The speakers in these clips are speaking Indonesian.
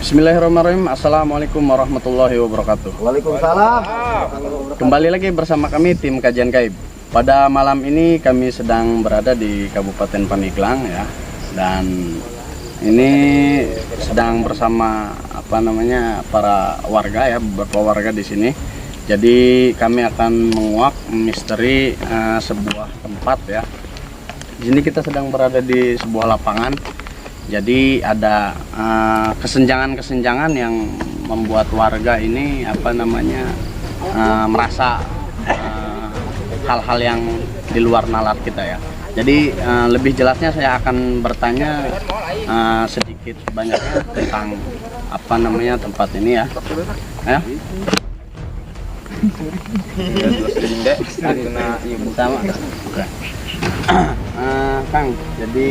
Bismillahirrahmanirrahim. Assalamualaikum warahmatullahi wabarakatuh. Waalaikumsalam. Kembali lagi bersama kami tim kajian gaib. Pada malam ini kami sedang berada di Kabupaten Pandeglang ya. Dan ini sedang bersama para warga ya, beberapa warga di sini. Jadi kami akan menguak misteri sebuah tempat ya. Di sini kita sedang berada di sebuah lapangan. Jadi ada kesenjangan-kesenjangan yang membuat warga ini merasa hal-hal yang di luar nalar kita ya. Jadi lebih jelasnya saya akan bertanya sedikit banyaknya tentang tempat ini ya. Kang, jadi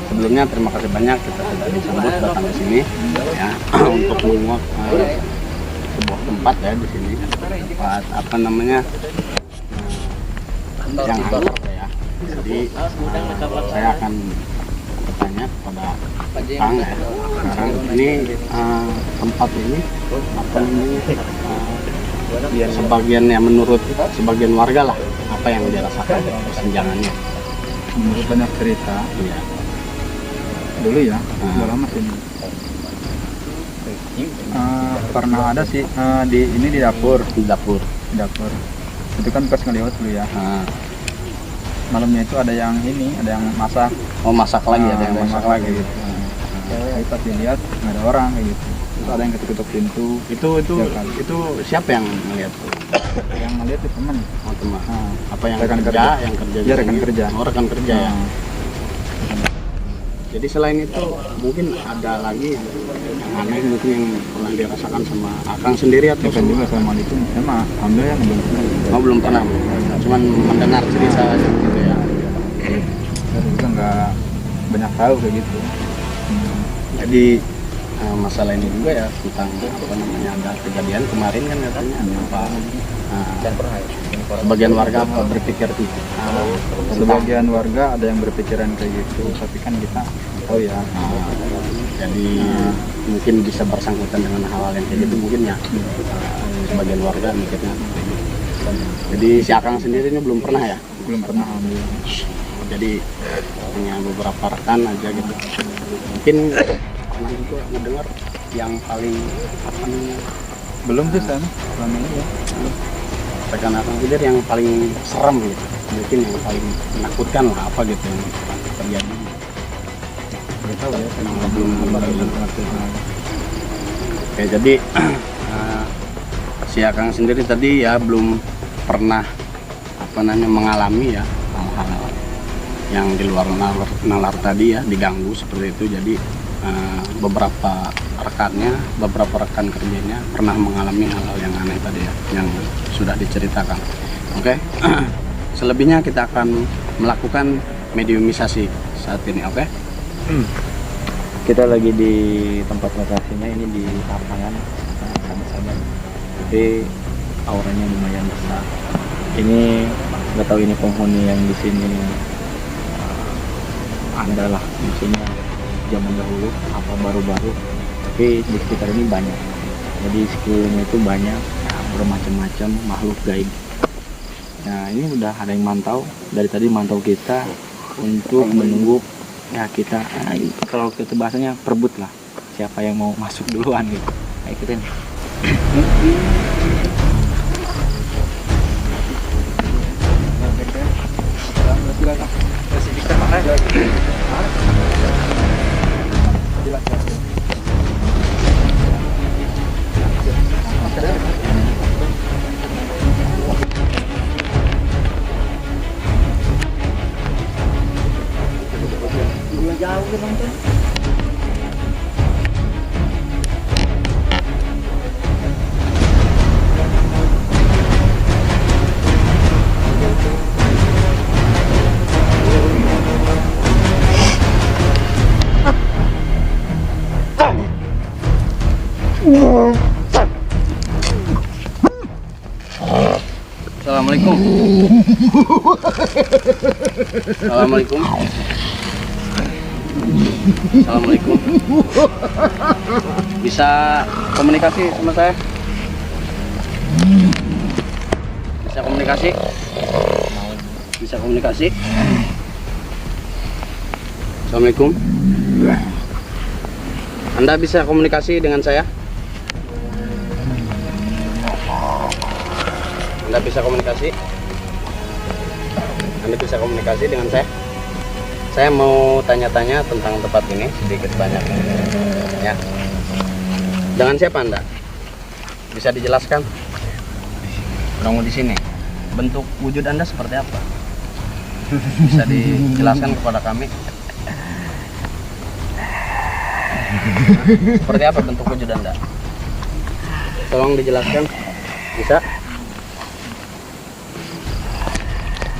sebelumnya terima kasih banyak kita sudah disambut datang ke sini ya untuk menguak sebuah tempat ya di sini tempat yang angker ya. Jadi saya akan bertanya kepada Kang ya. Sekarang ini tempat ini sebagian yang menurut sebagian warga lah apa yang dirasakan kesenjangannya. Menurut banyak cerita, Iya. dulu ya, udah lama sih. Pernah ada sih di dapur. Di dapur. Itu kan pas ngelihat dulu ya. Malamnya itu ada yang masak. Oh, masak lagi, ada yang masak lagi. Gitu. Saya pas dilihat nggak ada orang kayak gitu. Terus ada yang ketuk-ketuk pintu. Itu siapa yang melihat? Yang ngeliat itu teman. Oh, teman. Apa yang Rekan kerja? kerja. Yang kerja. Iya, rekan kerja. Oh, rekan kerja ya. Jadi selain itu mungkin ada lagi yang aneh mungkin yang pernah dirasakan sama Akang sendiri atau Bukan juga sama itu. Emang alhamdulillah belum pernah. Oh, belum pernah. Cuman mendengar cerita gitu ya. Saya juga nggak banyak tahu kayak gitu. Jadi masalah ini juga ya tentang ada kejadian kemarin kan katanya sebagian warga berpikir Sebagian warga ada yang berpikiran kayak gitu, tapi kan kita tahu ya. Jadi mungkin bisa bersangkutan dengan hal-hal yang kayak gitu mungkin ya. Sebagian warga mikirnya. Jadi si Akang sendiri ini belum pernah ya? Belum pernah alhamdulillah. Jadi hanya beberapa rekan aja gitu. Mungkin pernah juga mendengar yang paling Belum sih Sam, selama ini ya. rekan Akang sendiri yang paling serem gitu. Mungkin yang paling menakutkan lah apa gitu yang terjadi. Nggak tahu ya, belum pernah. Oke, jadi si Akang sendiri tadi ya belum pernah mengalami ya hal-hal yang di luar nalar tadi ya, diganggu seperti itu. Jadi beberapa rekan kerjanya pernah mengalami hal-hal yang aneh tadi ya, yang sudah diceritakan. Oke. Selebihnya kita akan melakukan mediumisasi saat ini, oke? Kita lagi di tempat lokasinya ini di lapangan sahabat-sahabat. Tapi auranya lumayan besar. Ini nggak tahu ini penghuni yang di sini adalah musuhnya zaman dahulu apa baru-baru. Tapi di sekitar ini banyak. Jadi sekelilingnya itu banyak bermacam-macam makhluk gaib. Nah ini udah ada yang mantau dari tadi mantau kita untuk menunggu ya kita kalau kita bahasanya perebut lah siapa yang mau masuk duluan gitu. Nah, ikutin. Jauh ke nonton. Assalamualaikum. Assalamualaikum. Assalamualaikum. Bisa komunikasi sama saya? Bisa komunikasi? Bisa komunikasi? Assalamualaikum. Anda bisa komunikasi dengan saya? Anda bisa komunikasi? Anda bisa komunikasi dengan saya? Saya mau tanya-tanya tentang tempat ini sedikit banyak. Ya. Dengan siapa Anda? Bisa dijelaskan? Penunggu di sini. Bentuk wujud Anda seperti apa? Bisa dijelaskan kepada kami? Seperti apa bentuk wujud Anda? Tolong dijelaskan. Bisa?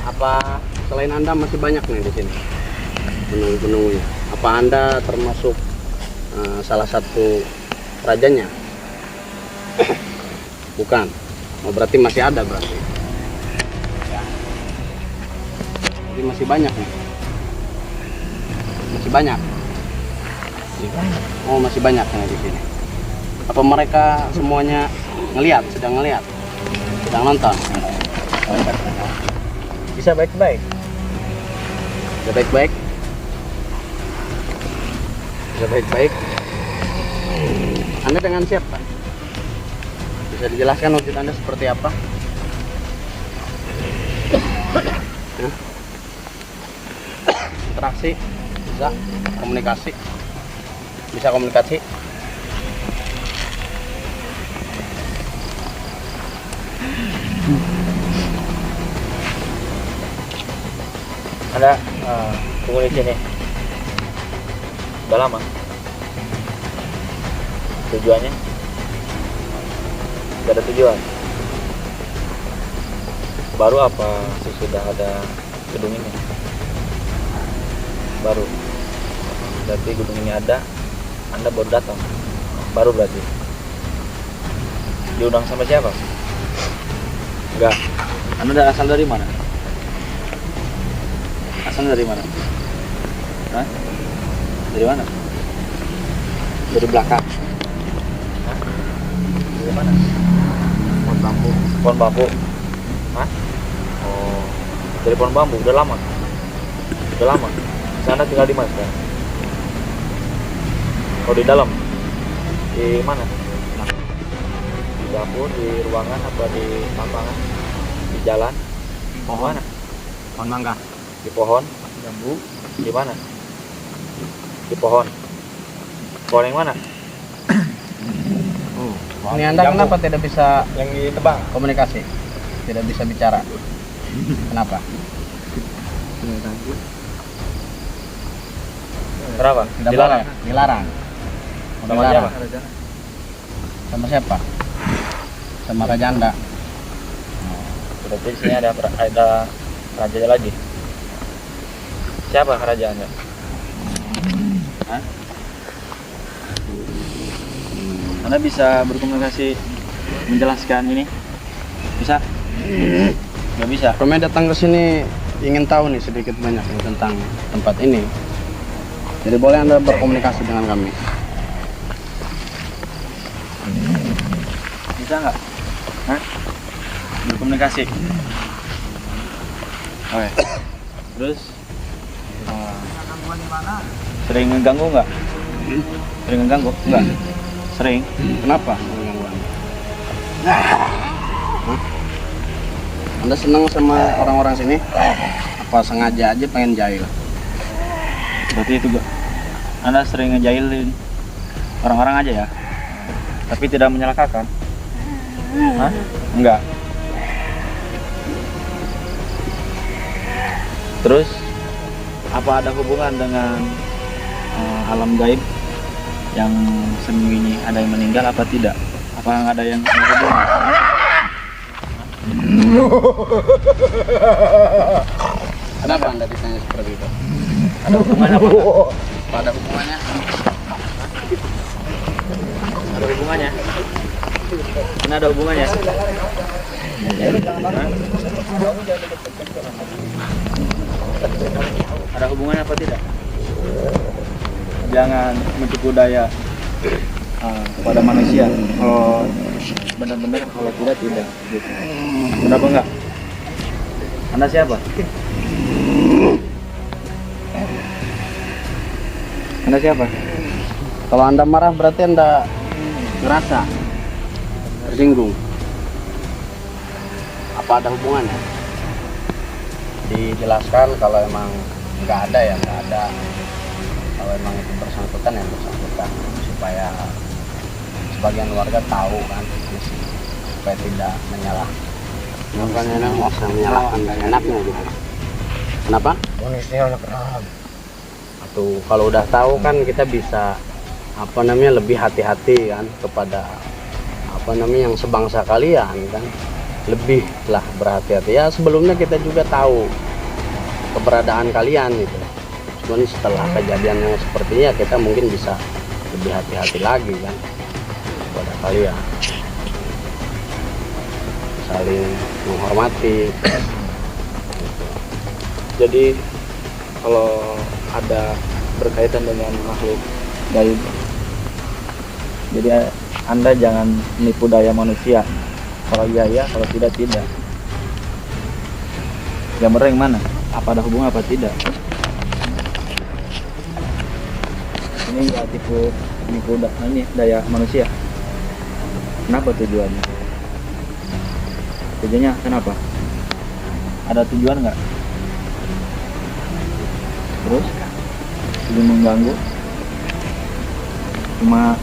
Apa selain Anda masih banyak nih di sini penunggu-penunggunya? Apa Anda termasuk salah satu rajanya? Bukan. Oh, berarti masih ada berarti. Ya. Jadi masih banyak nih. Masih banyak. Oh, masih banyak nih di sini. Apa mereka semuanya sedang ngelihat, sedang nonton? Bisa baik-baik. Bisa baik-baik. Bisa baik-baik. Anda dengan siapa? Bisa dijelaskan wujud Anda seperti apa? Interaksi, bisa komunikasi. Bisa komunikasi. Anda tunggu di sini. Udah lama. Tujuannya? Gak ada tujuan. Baru apa sesudah ada gedung ini? Baru. Berarti gedung ini ada, Anda baru datang. Baru berarti. Diundang sama siapa? Enggak. Anda asal dari mana? Asal dari mana? Hah? Dari mana? Dari belakang. Hah? Dari mana? Pohon bambu. Pohon bambu. Hah? Oh, dari pohon bambu. Udah lama. Udah lama. Sana tinggal di mana sekarang? Oh, di dalam. Di mana? Di dapur, di ruangan, apa di lapangan? Di jalan? Pohon mana? Pohon mangga. Di pohon bambu. Di mana? Di pohon. Pohon yang mana? Ini Anda kenapa tidak bisa Yang ditebang. komunikasi? Tidak bisa bicara. Kenapa? Kenapa? Tidak boleh. Dilarang. Sama Dilarang. siapa? Sama siapa? Sama raja Anda. Berarti di sini ada rajanya lagi. Siapa raja Anda? Hah? Anda bisa berkomunikasi, menjelaskan ini? Bisa? Nggak bisa? Kami datang ke sini ingin tahu nih sedikit banyak nih tentang tempat ini. Jadi boleh Anda berkomunikasi dengan kami. Bisa nggak? Hah? Berkomunikasi? Oke. Terus? Sering ngeganggu nggak? Sering ngeganggu? Nggak? Sering? Kenapa? Anda senang sama orang-orang sini? Apa sengaja aja pengen jahil? Berarti itu gak? Anda sering ngejailin orang-orang aja ya? Tapi tidak menyalahkan? Hah? Enggak. Terus apa ada hubungan dengan alam gaib yang seminggu ini ada yang meninggal apa tidak? Apa nggak ada yang hubungan? Kenapa Anda ditanya seperti itu? Ada hubungannya apa? Apa ada hubungannya? Ada hubungannya? Ini ada hubungannya? Ada hubungannya apa tidak? jangan menipu daya kepada manusia. Kalau benar-benar, kalau tidak tidak. Gitu. Kenapa enggak? Anda siapa? Anda siapa? Kalau Anda marah berarti Anda ngerasa tersinggung. Apa ada hubungannya? Dijelaskan kalau emang nggak ada ya nggak ada. Kalau emang itu bersangkutan ya bersangkutan, supaya sebagian warga tahu kan, supaya tidak menyalah. Bukannya bisa menyalahkan enaknya gitu. Kenapa? Atau kalau udah tahu kan kita bisa lebih hati-hati kan kepada yang sebangsa kalian kan, lebih lah berhati-hati ya. Sebelumnya kita juga tahu keberadaan kalian gitu, cuman setelah kejadian yang sepertinya kita mungkin bisa lebih hati-hati lagi kan kepada kalian, saling menghormati gitu. Jadi kalau ada berkaitan dengan makhluk gaib, jadi Anda jangan menipu daya manusia. Kalau iya ya, kalau tidak tidak. Gambarnya yang mana? Apa ada hubungan apa tidak? Ini ya nipu daya manusia. Kenapa tujuannya? Tujuannya kenapa? Ada tujuan nggak? Terus ingin mengganggu? Cuma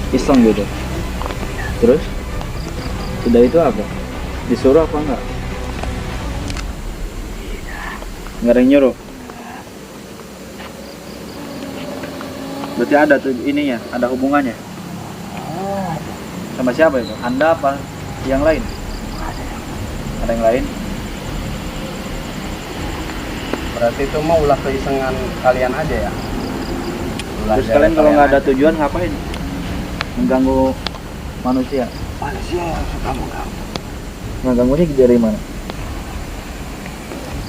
iseng gitu. Terus sudah itu apa? Disuruh apa enggak? Nggak ada yang nyuruh. Berarti ada tuh ininya, ada hubungannya. Sama siapa itu? Anda apa yang lain? Ada yang lain? Berarti itu mau ulah keisengan kalian aja ya. Terus kalian kalau nggak ada tujuan ngapain? Mengganggu manusia. Manusia yang suka mengganggu. Mengganggunya dari mana?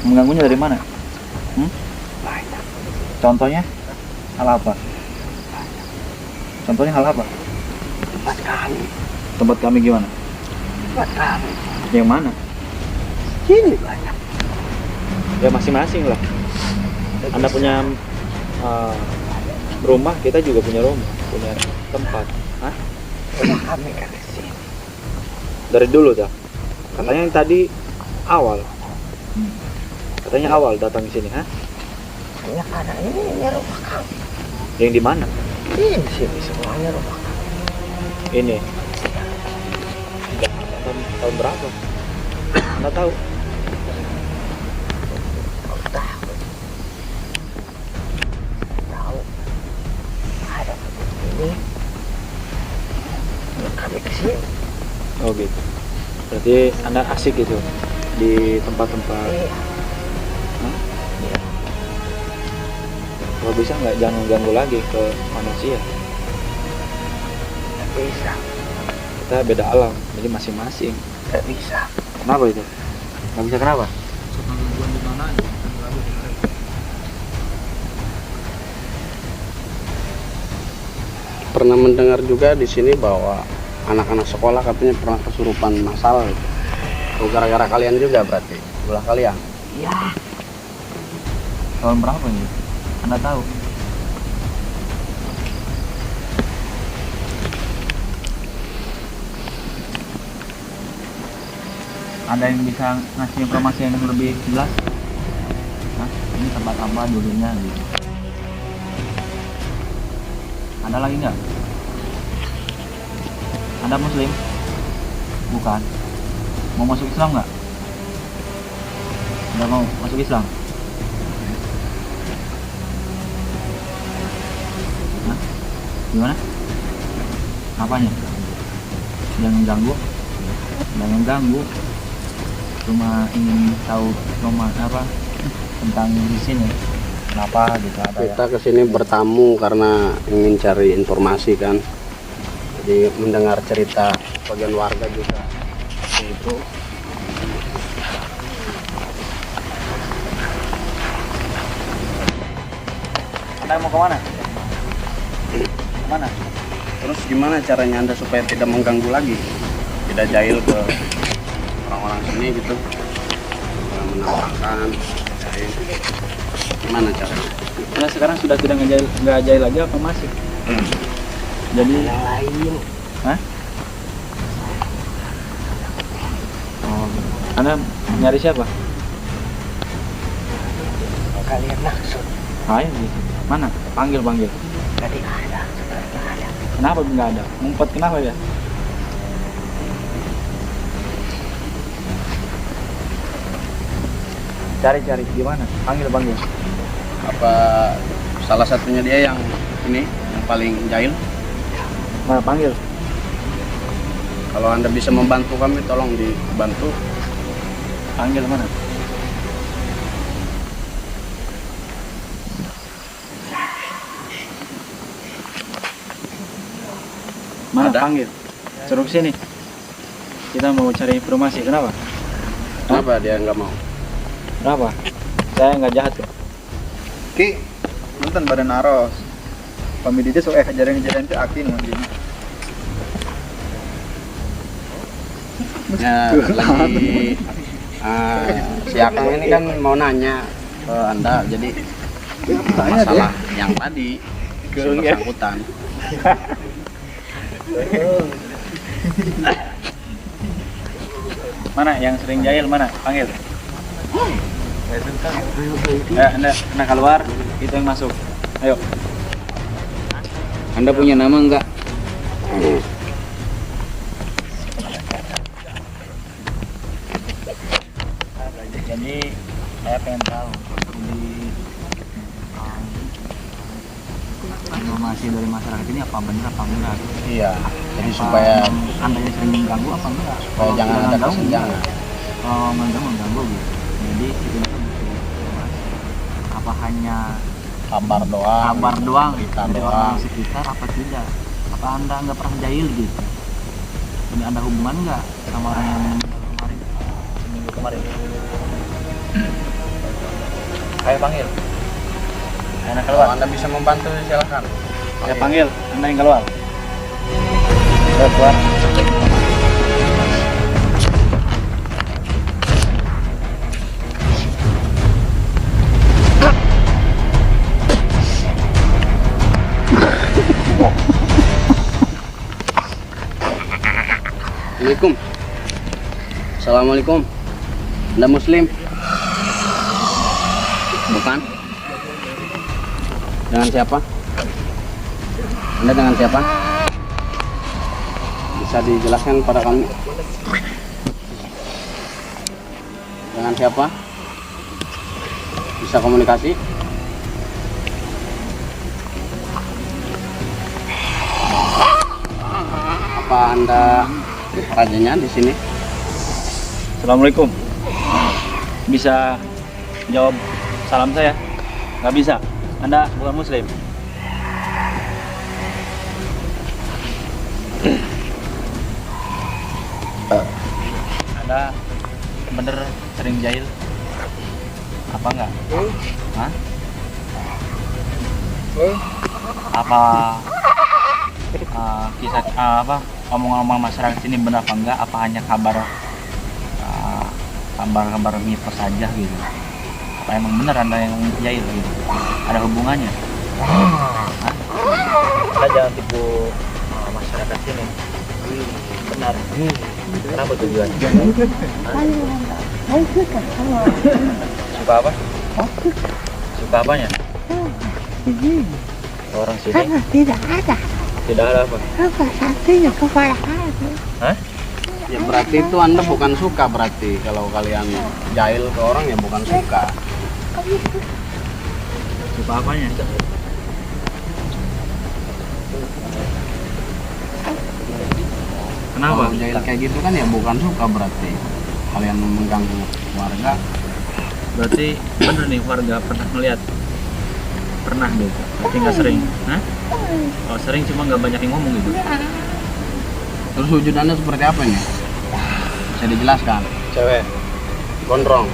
Mengganggunya dari mana? Banyak. Contohnya hal apa? Contohnya hal apa? Tempat kami. Tempat kami gimana? Tempat kami. Yang mana? Sini banyak. Ya masing-masing lah. Anda punya rumah, kita juga punya rumah, punya tempat. Hah? Kami kan di sini. Dari dulu dah. Katanya yang tadi awal. Katanya awal datang ke sini, hah? Hanya karena ini rumah kami. Yang di mana? Ini di sini semuanya rumah kami. Ini. Tahun berapa? Anda tahu? Tahu. Ada ini. Kami kesini. Oh gitu. Berarti Anda asik gitu di tempat-tempat. Iya. Hah? Iya. Kalau bisa nggak jangan ganggu lagi ke manusia. Nggak bisa. Kita beda alam, jadi masing-masing. Nggak bisa. Kenapa itu? Nggak bisa kenapa? Pernah mendengar juga di sini bahwa anak-anak sekolah katanya pernah kesurupan massal gitu. Oh, gara-gara kalian juga berarti, ulah kalian. Iya. Tahun berapa ini? Anda tahu? Ada yang bisa ngasih informasi yang lebih jelas? Hah? Ini tempat apa dulunya gitu? Ada lagi nggak? Anda Muslim? Bukan. Mau masuk Islam nggak? Anda mau masuk Islam? Hah? Gimana? Apanya? Jangan ganggu. Jangan ganggu. Cuma ingin tahu apa tentang di sini. Kenapa gitu ada ya? Kita kesini bertamu karena ingin cari informasi kan. Jadi mendengar cerita bagian warga juga itu. Anda mau kemana? Kemana? Terus gimana caranya Anda supaya tidak mengganggu lagi? Tidak jahil ke orang-orang sini gitu. Menawarkan, jahil. Gimana caranya? Nah, sekarang sudah tidak nggak jahil lagi apa masih? Jadi yang lain. Hah? Oh, Anda nyari siapa? Kalian maksud Ayo gitu. Mana? Panggil. tadi ada, sekarang nggak ada. Kenapa nggak ada? Ngumpet kenapa ya? Cari gimana? Panggil. Apa salah satunya dia yang ini yang paling jahil? Mana panggil? Kalau Anda bisa membantu kami, tolong dibantu. Panggil mana? Mana Ada. panggil? Suruh sini. Kita mau cari informasi. Kenapa? Kenapa dia nggak mau? Kenapa? Saya nggak jahat kok. Ki, nonton badan aros. Pamili dia soal kejadian-kejadian itu akin mungkin. Ya, lagi si Akang ini kan mau nanya ke Anda, jadi masalah yang tadi si bersangkutan. Mana yang sering jahil mana? Panggil. Anda keluar, kita yang masuk. Ayo. Anda punya nama enggak? Jadi saya pengen tahu di informasi dari masyarakat ini apa benar apa enggak? Iya. Jadi supaya Anda yang sering mengganggu apa enggak? supaya jangan ada kesenjangan. Mengganggu gitu. Jadi kita butuh informasi. Apa hanya Kabar doang. kabar doang berita dari doang. orang sekitar apa tidak? Apa Anda nggak pernah jahil gitu? Ini ada hubungan nggak sama orang yang meninggal kemarin? Seminggu kemarin. Saya panggil. Anda Kalau Anda bisa membantu, silakan. Saya panggil. Anda yang keluar. Saya keluar. Assalamualaikum. Assalamualaikum. Anda Muslim? Bukan? Dengan siapa? Anda dengan siapa? Bisa dijelaskan pada kami? Dengan siapa? Bisa komunikasi? Apa Anda rajanya di sini? Assalamualaikum. Bisa jawab salam saya? Nggak bisa. Anda bukan Muslim. Anda bener sering jahil? Apa enggak? Hah? Apa kisah apa omong-omong masyarakat sini benar apa enggak? Apa hanya kabar-kabar mitos saja gitu? Apa emang benar Anda yang jahil gitu? Ada hubungannya? Hah? Anda jangan tipu masyarakat sini. Benar. Kenapa tujuannya? Saya suka sama Suka apa? Suka apanya? ini. Orang sini? Karena tidak ada Tidak ada apa? apa satunya kepala hati. Hah? Ya berarti itu Anda bukan suka, berarti kalau kalian jahil ke orang ya bukan suka. Suka apanya? Kenapa? Kalau jahil kayak gitu kan ya bukan suka, berarti kalian mengganggu warga. Berarti bener nih warga pernah melihat? Pernah gitu, tapi nggak sering. Hah? Oh sering cuma nggak banyak yang ngomong gitu. Terus wujud Anda seperti apa ini? Bisa dijelaskan? Cewek. Gondrong.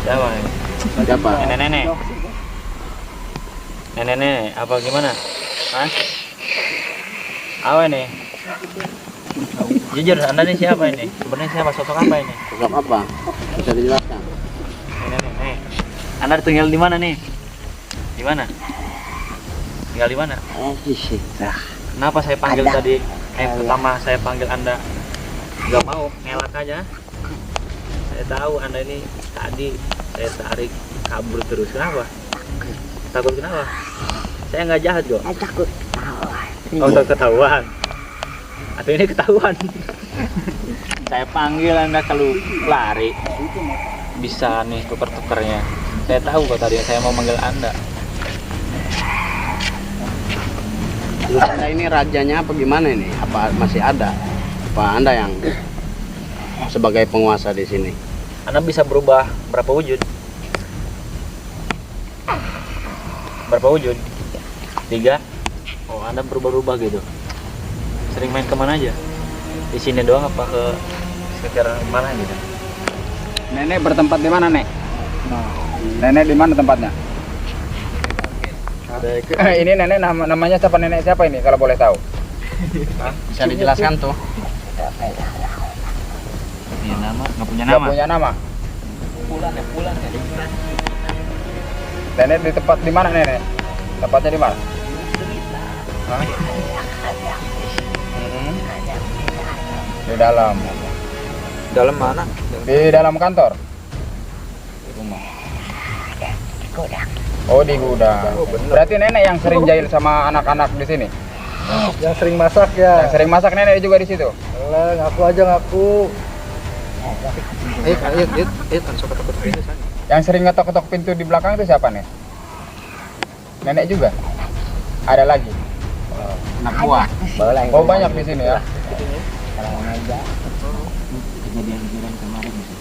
Siapa ya? Siapa? Nenek-nenek. Nenek, apa gimana? Hah? Apa ini? Jujur, Anda ini siapa ini? Sebenarnya siapa? Sosok apa ini? Sosok apa? Bisa dijelaskan? Nenek. Anda tinggal di mana nih? Di mana? Tinggal di mana? di situ. Kenapa saya panggil tadi? Pertama saya panggil Anda nggak mau, ngelak aja. Saya tahu Anda ini tadi saya tarik kabur terus. Kenapa? Takut kenapa? Saya nggak jahat kok. Saya takut Oh, takut ketahuan. Atau ini ketahuan? Saya panggil Anda kalau lari bisa nih tuker-tukernya. Saya tahu kok tadi saya mau manggil Anda. Terus Anda ini rajanya apa gimana ini? Apa masih ada? Apa Anda yang sebagai penguasa di sini? Anda bisa berubah berapa wujud? Berapa wujud? 3? Oh, Anda berubah-ubah gitu. Sering main kemana aja? Di sini doang apa ke sekitar mana gitu? Nenek bertempat di mana, Nek? Nenek di mana tempatnya? Ini nenek namanya siapa, nenek siapa ini kalau boleh tahu? Bisa dijelaskan tuh? Punya nama? Nggak punya Nggak nama? punya nama. Pulang ya. Nenek di tempat di mana, nenek? Tempatnya di mana? Hah? Di dalam. Dalam mana? Di dalam kantor. Di rumah. Oh, di gudang. Berarti nenek yang sering jahil sama anak-anak di sini. Yang sering masak ya. Yang sering masak nenek juga di situ. Alah, ngaku aja ngaku. Yang sering ngetok-ketok pintu di belakang itu siapa nih? Nenek juga? Ada lagi? Anak buah. Oh, banyak di sini ya. Kejadian-kejadian kemarin gitu.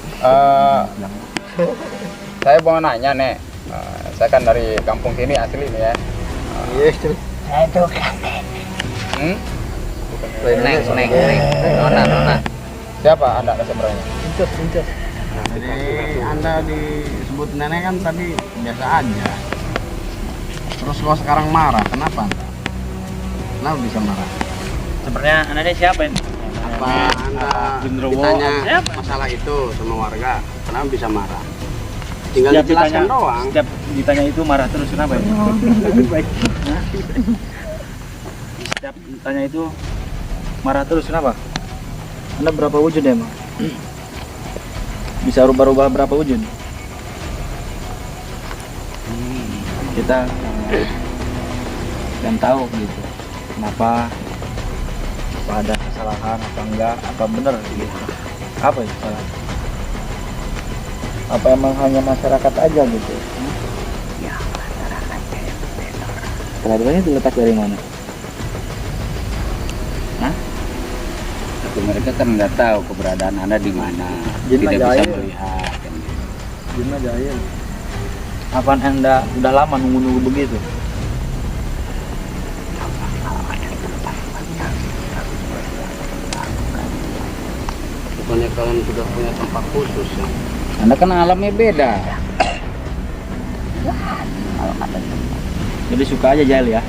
Saya mau nanya, Nek. Saya kan dari kampung sini asli nih ya. saya tuh kan Hmm? Neng. Nona. Siapa Anda sebenarnya? Incus. Jadi Anda disebut nenek kan tadi biasa aja. Terus kok sekarang marah, kenapa Anda? Kenapa bisa marah? Sebenarnya Anda ini siapa ini? Apa Anda ditanya masalah itu sama warga, kenapa bisa marah? Tinggal dijelaskan doang. Setiap ditanya itu marah terus, kenapa ini? Setiap ditanya itu marah terus, kenapa? Anda berapa wujud emang? Bisa rubah-rubah berapa wujud? Kita dan tahu gitu kenapa, apa ada kesalahan apa enggak, apa benar gitu, apa itu salah, apa emang hanya masyarakat aja gitu? ya masyarakatnya yang benar. Peraturannya terletak dari mana? Tapi mereka kan nggak tahu keberadaan Anda di mana, Jin tidak bisa Majaya. melihat. Kan. Gimana jahil? Apaan Anda udah lama nunggu-nunggu begitu? Bukannya kalian sudah punya tempat khusus ya? Anda kan alamnya beda. Jadi suka aja jahil ya?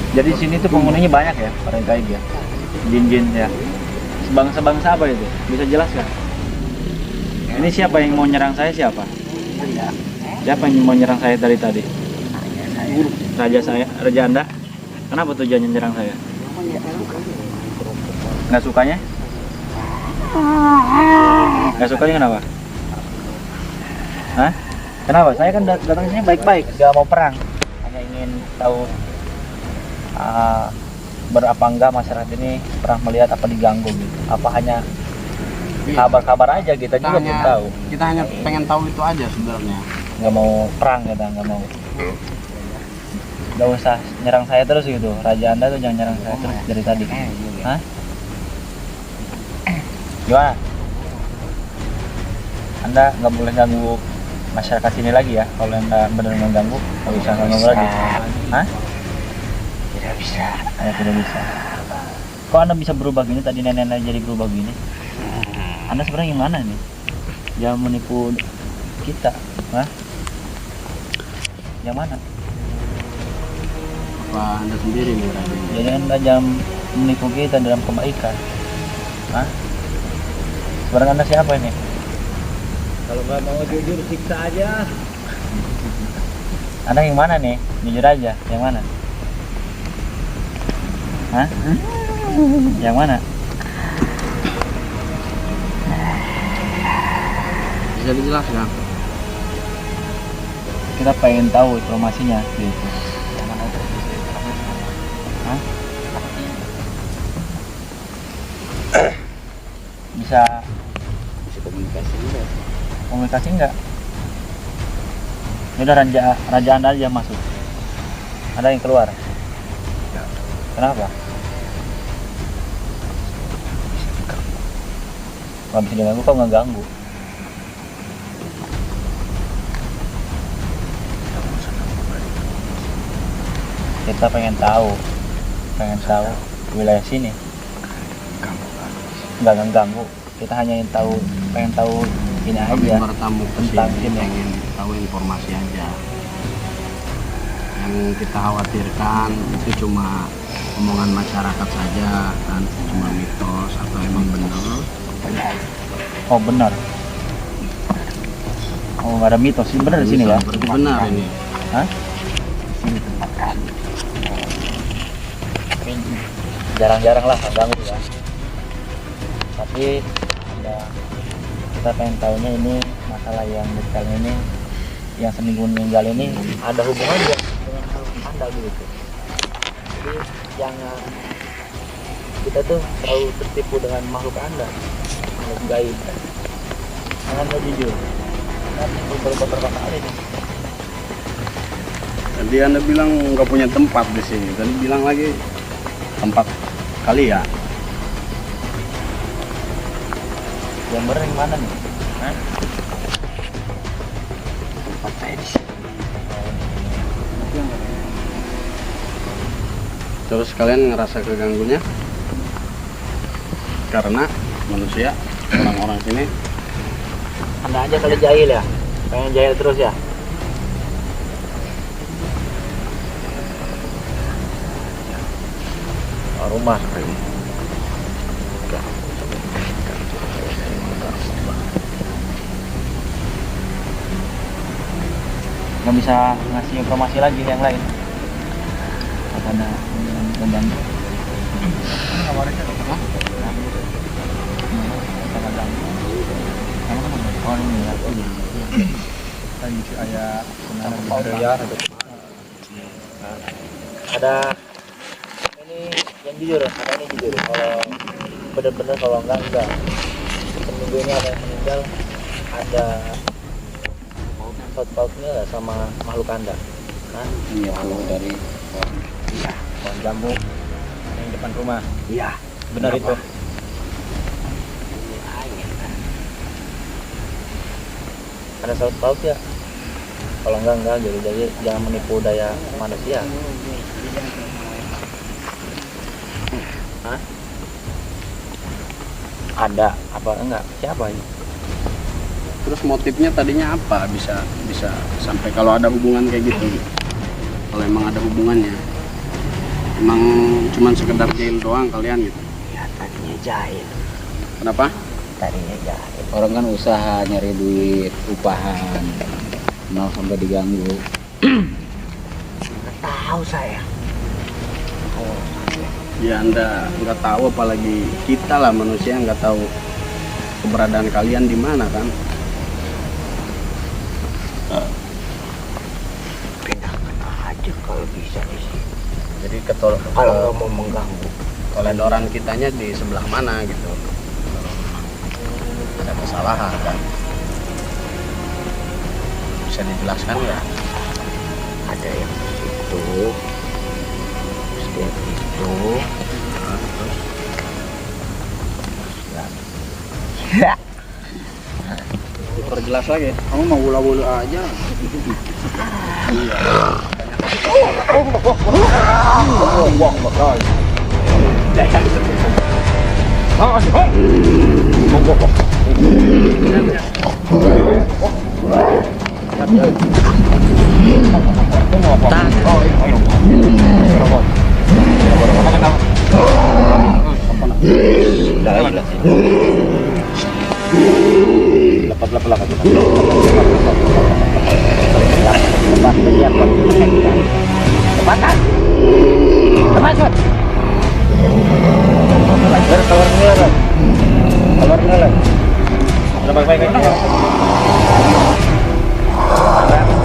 Jadi sini tuh penghuninya banyak ya, orang kayak ya, jin-jin ya. Sebangsa-bangsa apa itu? Bisa jelaskan? Ini siapa yang mau nyerang saya, siapa? Siapa yang mau nyerang saya dari tadi? Raja saya, Raja Anda. Kenapa tujuannya nyerang saya? Nggak sukanya? Nggak sukanya kenapa? Hah? Kenapa? Saya kan datang sini baik-baik, nggak mau perang. Hanya ingin tahu berapa enggak masyarakat ini pernah melihat apa diganggu gitu. Apa hanya kabar-kabar aja, kita juga belum tahu. Kita hanya pengen tahu itu aja sebenarnya. Nggak mau perang kita, nggak mau. Nggak usah nyerang saya terus gitu. Raja Anda tuh jangan nyerang saya terus dari tadi. Hah? Gimana? Anda nggak boleh ganggu masyarakat sini lagi ya. Kalau Anda benar mengganggu, nggak bisa ganggu lagi. Hah? Tidak bisa. Tidak bisa. Kok Anda bisa berubah gini? Tadi nenek-nenek jadi berubah gini. Anda sebenarnya gimana nih? Jangan menipu kita. Hah? Yang mana? Apa Anda sendiri nih Raden? Jangan menipu kita dalam kebaikan. Hah? Sebenarnya Anda siapa ini? Kalau nggak mau jujur siksa aja. Anda yang mana nih? Jujur aja, yang mana? Hah? Yang mana? Bisa dijelaskan? Kita pengen tahu informasinya gitu. Hah? Bisa komunikasi enggak? Ini udah raja Anda aja masuk. Ada yang keluar. Kenapa? Gak bisa diganggu, kok nggak ganggu? Kita pengen tahu wilayah sini. Nggak ganggu. Kita hanya pengen tahu ini Kami aja bertamu ke tentang sini sini. pengen tahu informasi aja. Yang kita khawatirkan itu cuma omongan masyarakat saja kan, cuma mitos atau emang benar. Oh benar. Oh nggak ada mitos, ini benar di sini ya? Berarti benar ini. Hah? Jarang-jarang lah ganggu ya. Tapi kita pengen tahunya ini masalah yang detailnya ini, yang seminggu meninggal ini ada hubungannya dengan hal Anda gitu. Jadi jangan kita tuh terlalu tertipu dengan makhluk Anda, makhluk gaib. Jangan jujur. Nanti baru beberapa kali nih. Tadi Anda bilang nggak punya tempat di sini. Tadi bilang lagi tempat kali ya. Yang bener yang mana nih? Hah? Tempat saya di sini. Terus kalian ngerasa keganggunya? Karena manusia, orang-orang sini. Anda aja kali jahil ya? Pengen jahil terus ya? Oh, rumah seperti ini. Nggak bisa ngasih informasi lagi yang lain. Karena mengganggu. Ada ini yang jujur, ada ini jujur. Kalau benar-benar kalau enggak. Seminggu ini ada yang meninggal, ada paut-pautnya nggak sama makhluk Anda? Hah? Iya, kalau dari Pohon jambu yang depan rumah. iya. Benar itu. Ada saut paut ya? Kalau enggak jadi jangan menipu daya manusia. Hah? Ada apa enggak? Siapa ini? Terus motifnya tadinya apa? Bisa sampai kalau ada hubungan kayak gitu. Kalau emang ada hubungannya, emang cuman sekedar jahil doang kalian gitu. Ya tadinya jahil. Kenapa? Tadinya jahil. Orang kan usaha nyari duit, upahan, mau sampai diganggu. Nggak tahu saya. Oh, Ya Anda nggak tahu, apalagi kita lah manusia nggak tahu keberadaan kalian di mana kan. pindahkan aja kalau bisa di sini. Jadi Kalau nggak mau mengganggu. koledoran kitanya di sebelah mana gitu. Ada kesalahan kan. Bisa dijelaskan ya? Ada yang di situ. Setiap itu. Ya. Diperjelas lagi. Kamu mau bola-bola aja.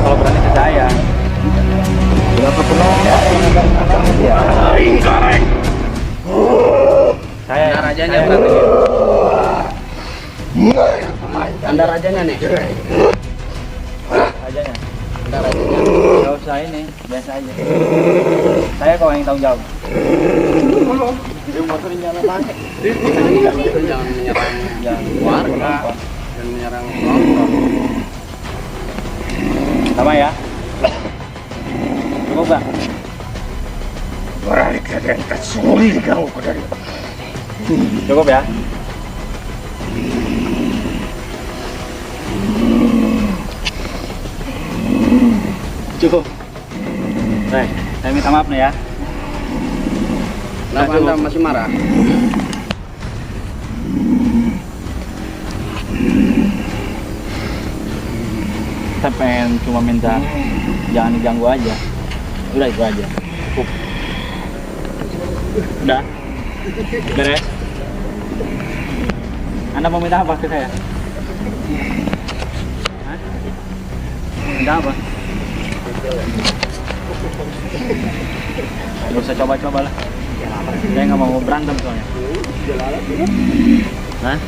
Kalau berani ke saya. Saya rajanya berarti. Anda rajanya nih. rajanya. Anda rajanya. Gak usah ini, biasa aja. Saya kok yang tanggung jawab. Jangan menyerang warga dan menyerang penonton. Sama ya. Cukup gak? Cukup ya. Cukup. Baik, saya minta maaf nih ya. Kenapa Anda masih marah? Saya pengen cuma minta jangan diganggu aja. Udah itu aja. Cukup. Udah. Beres. Anda mau minta apa ke saya? Hah? Minta apa? Gak usah coba-coba lah. Saya nggak mau berantem soalnya. Hah?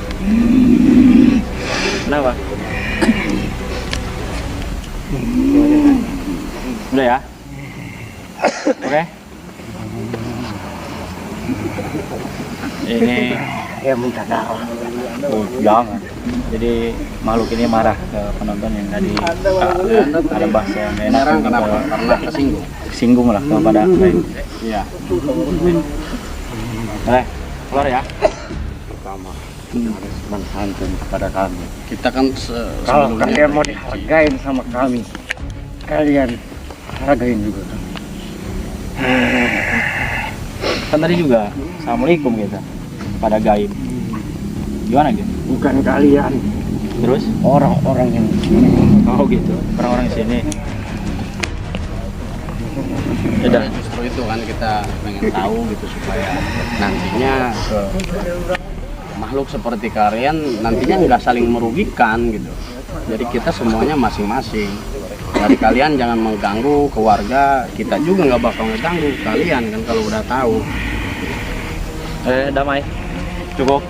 Kenapa? Udah ya? Oke? Ini minta darah. Oh, jangan. Jadi makhluk ini marah ke penonton yang tadi ada bahasa yang enak. Menyerang kenapa? Karena kesinggung. Singgung lah kepada lain. Iya. Keluar ya. Pertama, harus bersantun kepada kami. Kita kan Kalau sebelumnya kalian mau dihargain sama kami, kalian hargain juga kami. Kan tadi juga assalamualaikum kita pada gaib. Gimana gitu? Bukan kalian, Terus? orang-orang yang Oh gitu. Orang-orang sini. ya justru itu kan kita pengen tahu gitu supaya nantinya ke makhluk seperti kalian nantinya nggak saling merugikan gitu. Jadi kita semuanya masing-masing. Dari kalian jangan mengganggu keluarga, kita juga nggak bakal ngeganggu kalian kan kalau udah tahu. Damai. Cukup.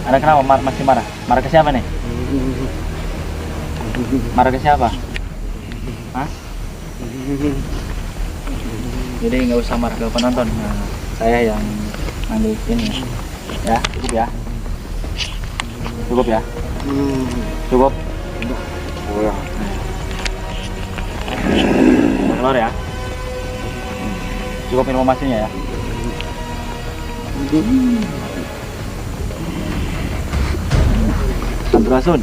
Ada kenapa masih marah? Marah ke siapa nih? Marah ke siapa? Hah? Jadi nggak usah marah ke penonton. Nah, saya yang ambil ini ya. Cukup ya. Cukup ya. Cukup. Keluar ya. Cukup informasinya ya. Sampurasun.